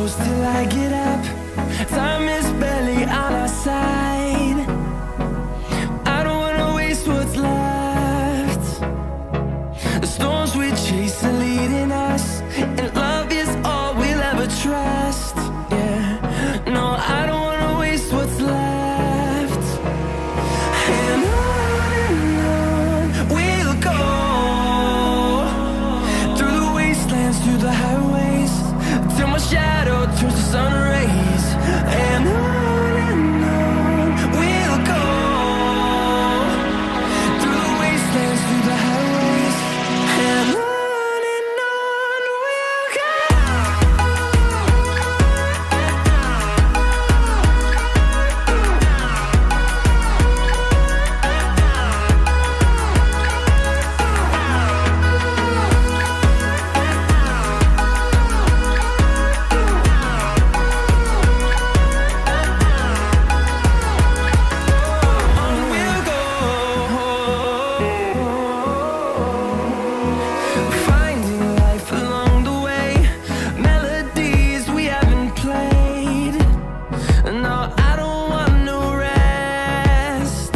close till I get up. Time is barely on our side. I don't wanna waste what's left. The storms we chase are leading us, and love is all we'll ever trust. Yeah, no, I don't wanna waste what's left. And on we'll go, through the wastelands, through the highways, till my shadow turns to sun rays. And on we'll go, through the wastelands, through the highways, and on we'll go. Finding life along the way, melodies we haven't played. No, I don't want no rest.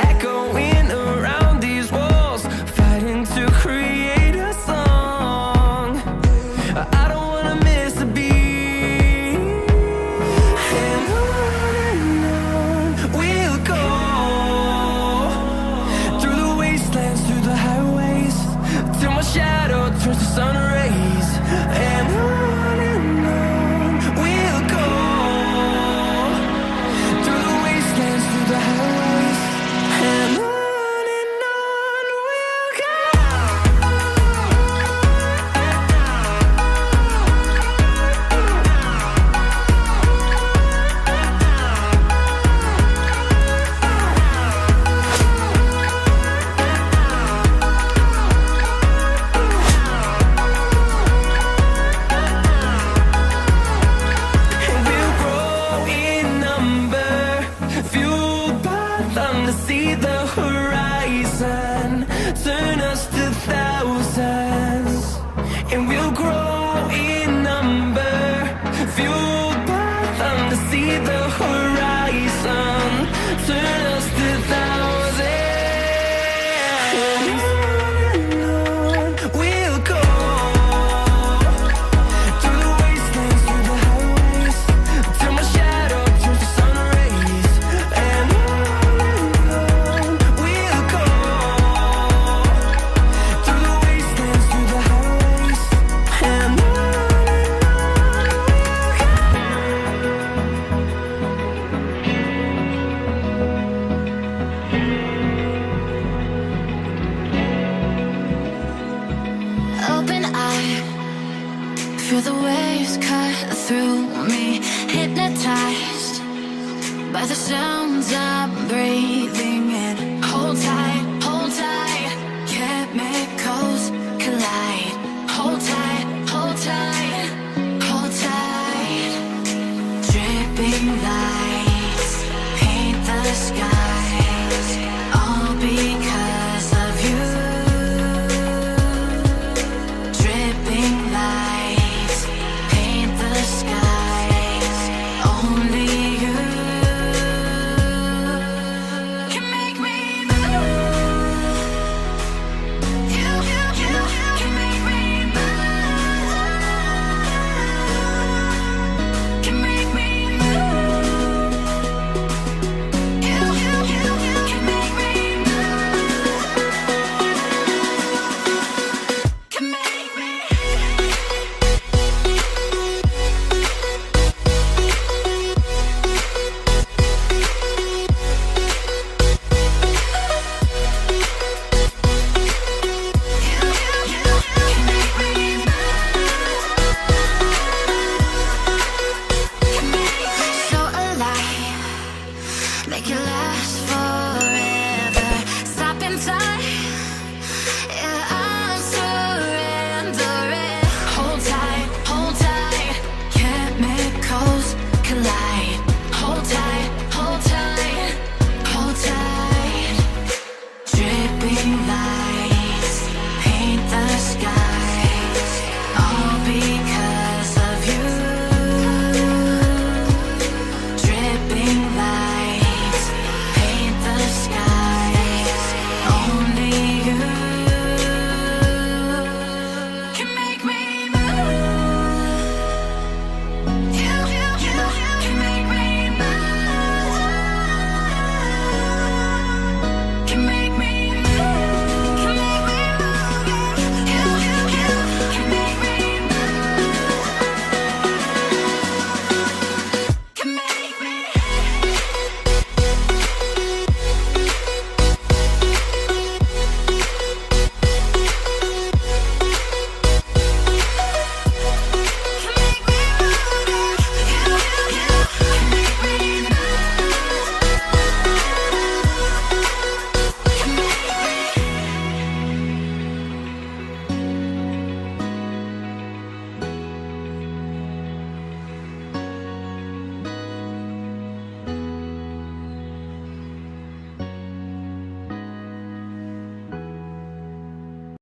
Echoing around these walls, fighting to create a song. I don't wanna miss a beat. And on we'll go, through the wastelands, through the highways, till my shadow turns to sun rays. And on we'll go, through the wastelands, through the highways, and on we'll go. And we'll grow in number, fueled by them to see the horizon, turn us to thousands. And we'll grow in number, fueled by them to see the horizon, turn us to thousands. And on we'll go, through the wastelands, through the highways, till my shadow turns to sun rays. And on we'll go, through the wastelands, through the highways, and on we'll go. Open eye, feel the waves cut through me, hypnotized by the sounds I'm breathing in. Hold tight, chemicals collide. Hold tight, hold tight, hold tight. Dripping